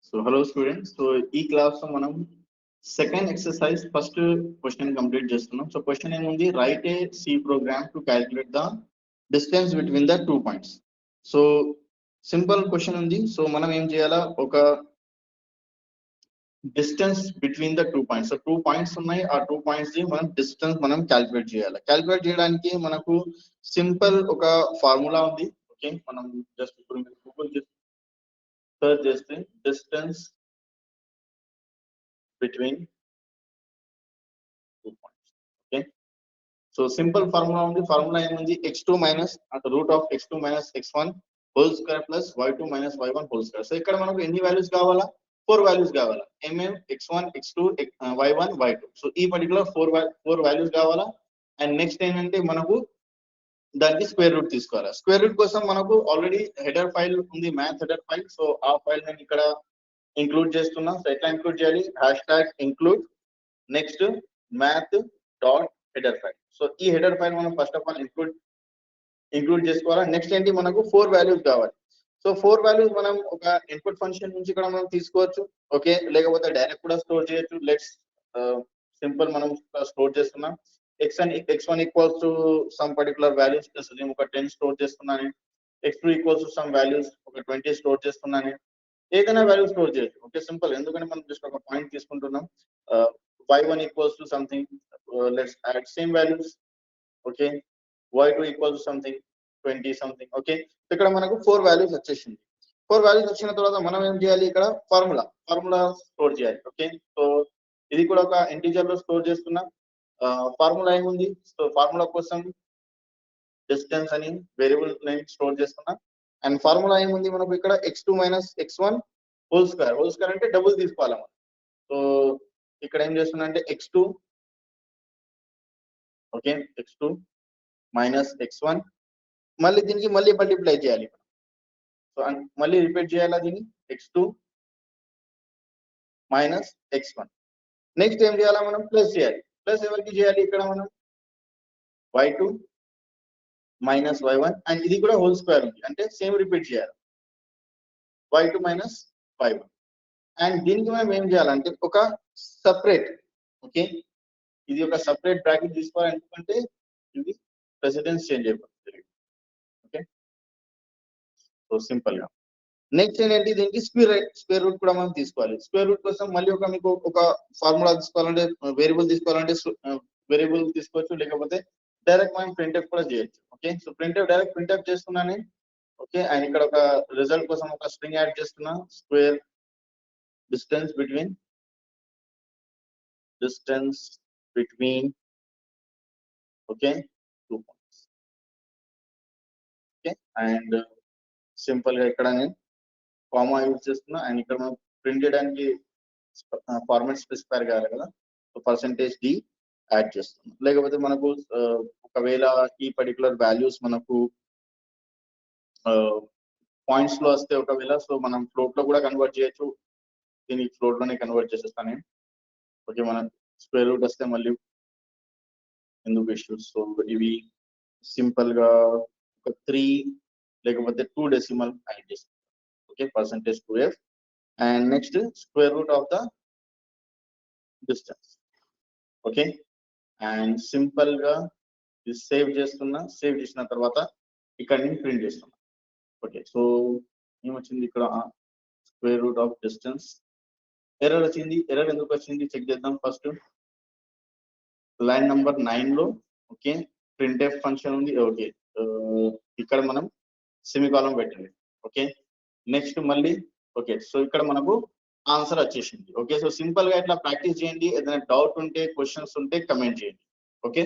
So hello students. So ఈ class లో మనం second exercise first question complete చేస్తున్నాం. సో క్వశ్చన్ ఏముంది, write a C program to calculate the distance between the 2 points. So simple question ఉంది. So మనం ఏం చేయాలా, ఒక distance between the 2 points. So 2 points ఉన్నాయి, ఆ 2 పాయింట్స్ ని మనం డిస్టెన్స్ మనం క్యాలిక్యులేట్ చేయాలి. క్యాలిక్యులేట్ చేయడానికి మనకు సింపుల్ ఒక ఫార్ములా ఉంది. ఓకే, మనం జస్ట్ ఇప్పుడు గూగుల్ సెర్చ్ చేస్తే distance between 2 points. Okay, so simple formula ఉంది. ఫార్ములా ఏముంది, x2 minus root of x2 minus x1 whole square plus y2 minus y1 whole square. So ఇక్కడ మనకు ఎన్ని వాల్యూస్ కావాలా, 4 వాల్యూస్ కావాలా. x1 x2 y1 y2. So ఈ particular 4 values కావాలా. And next ఏంటంటే మనకు దానికి స్క్వేర్ రూట్ తీసుకోవాలి. స్క్వేర్ రూట్ కోసం మనకు ఆల్రెడీ హెడర్ ఫైల్ ఉంది, మ్యాథ్ హెడర్ ఫైల్. సో ఆ ఫైల్ నేను ఇక్కడ ఇంక్లూడ్ చేస్తున్నా. సో ఎట్లా ఇంక్లూడ్ చేయాలి, #include next math dot header file. So ఈ హెడర్ ఫైల్ మనం ఫస్ట్ ఆఫ్ ఆల్ ఇంక్లూడ్ చేసుకోవాలా. నెక్స్ట్ ఏంటి, మనకు 4 వాల్యూస్ కావాలి. సో 4 వాల్యూస్ మనం ఒక ఇన్పుట్ ఫంక్షన్ నుంచి కూడా మనం తీసుకోవచ్చు. ఓకే, లేకపోతే డైరెక్ట్ కూడా స్టోర్ చేయొచ్చు. లెట్స్ సింపుల్ మనం స్టోర్ చేస్తున్నాం. x1 equals to some particular values, నేను ఒక 10 స్టోర్ చేస్తున్నాను. x2 equals to some values, ఒక 20 స్టోర్ చేస్తున్నాను. ఏదైనా వాల్యూ స్టోర్ చేయొచ్చు. Okay, simple. ఎందుకంటే మనం జస్ట్ ఒక పాయింట్ తీసుకుంటున్నాం. y1 equals to something, let's add same values. Okay, y2 equals to something 20 something. Okay, ఇక్కడ మనకు 4 వాల్యూస్ వచ్చేసింది. 4 వాల్యూస్ వచ్చిన తర్వాత మనం ఏం చేయాలి, ఇక్కడ ఫార్ములా స్టోర్ చేయాలి. ఓకే, సో ఇది కూడా ఒక ఇంటీజర్ లో స్టోర్ చేస్తున్నా. ఫార్ములా ఏముంది, సో ఫార్ములా కోసం డిస్టెన్స్ అని వేరియబుల్ నేమ్ స్టోర్ చేస్తున్నా. అండ్ ఫార్ములా ఏముంది మనకు ఇక్కడ x2 minus x1 whole square అంటే డబుల్ తీసుకోవాలి మనం. సో ఇక్కడ ఏం చేస్తున్నా అంటే x2, okay, x2 minus x1, మళ్ళీ దీనికి మళ్ళీ మల్టిప్లై చేయాలి. సో మళ్ళీ రిపీట్ చేయాలా దీన్ని, x2 మైనస్ x1. నెక్స్ట్ ఏం చేయాలా, మనం ప్లస్ చేయాలి. ప్లస్ ఎవరికి చేయాలి, ఇక్కడ మనం y2 మైనస్ y1, అండ్ ఇది కూడా హోల్ స్క్వేర్ ఉంది అంటే సేమ్ రిపీట్ చేయాలి, y2 మైనస్ y1. అండ్ దీనికి మనం ఏం చేయాలంటే ఒక సపరేట్, ఓకే, ఇది ఒక సపరేట్ బ్రాకెట్ తీసుకోవాలి. ఎందుకంటే ఇది ప్రెసిడెన్స్ చేంజ్ అయిపోతుంది. ఓకే, సో సింపుల్ గా నెక్స్ట్ ఏంటంటే దీనికి స్క్వేర్ రూట్ కూడా మనం తీసుకోవాలి. స్క్వేర్ రూట్ కోసం మళ్ళీ మీకు ఒక ఫార్ములా తీసుకోవాలంటే వేరియబుల్ తీసుకోవచ్చు, లేకపోతే డైరెక్ట్ మనం ప్రింట్ఎఫ్ కూడా చేయొచ్చు. ఓకే, సో డైరెక్ట్ ప్రింట్ఎఫ్ చేస్తున్నాను. ఓకే, అండ్ ఇక్కడ ఒక రిజల్ట్ కోసం ఒక స్ట్రింగ్ యాడ్ చేస్తున్నా, square distance between okay 2 points. Okay, and simple గా ఇక్కడ నేను కామా యూజ్ చేస్తున్నా. అండ్ ఇక్కడ మనం ప్రింట్ చేయడానికి ఫార్మాట్ స్పెసిఫైర్ కావాలి కదా, సో %d యాడ్ చేస్తున్నాం. లేకపోతే మనకు ఒకవేళ ఈ పర్టికులర్ వాల్యూస్ మనకు పాయింట్స్ లో వస్తే ఒకవేళ, సో మనం ఫ్లోట్ లో కూడా కన్వర్ట్ చేయొచ్చు. దీన్ని ఫ్లోట్ లోనే కన్వర్ట్ చేసేస్తాను నేను. ఓకే, మనం స్క్వేర్ రూట్ వస్తే మళ్ళీ ఎందుకు ఇష్యూస్. సో ఇవి సింపుల్ గా ఒక 3 లేకపోతే 2 డెసిమల్ యాడ్ చేస్తాం. Okay, %2f and next square root of the distance. Okay, and simple గా ఇది సేవ్ చేస్తున్నా. సేవ్ చేసిన తర్వాత ఇక్కడ నేను ప్రింట్ చేస్తున్నా. ఓకే, సో ఏమొచ్చింది ఇక్కడ, square root of distance. Error వచ్చింది. ఎర్రర్ ఎందుకు వచ్చింది చెక్ చేద్దాం. ఫస్ట్ లైన్ నంబర్ 9 లో ఓకే ప్రింట్ఎఫ్ ఫంక్షన్ ఉంది. ఓకే, ఇక్కడ మనం సెమికాలం పెట్టండి. ఓకే, నెక్స్ట్ మళ్ళీ ఓకే, సో ఇక్కడ మనకు ఆన్సర్ వచ్చేసింది. ఓకే, సో సింపుల్ గా ఇట్లా ప్రాక్టీస్ చేయండి. ఏదైనా డౌట్ ఉంటే, క్వశ్చన్స్ ఉంటే కమెంట్ చేయండి. ఓకే.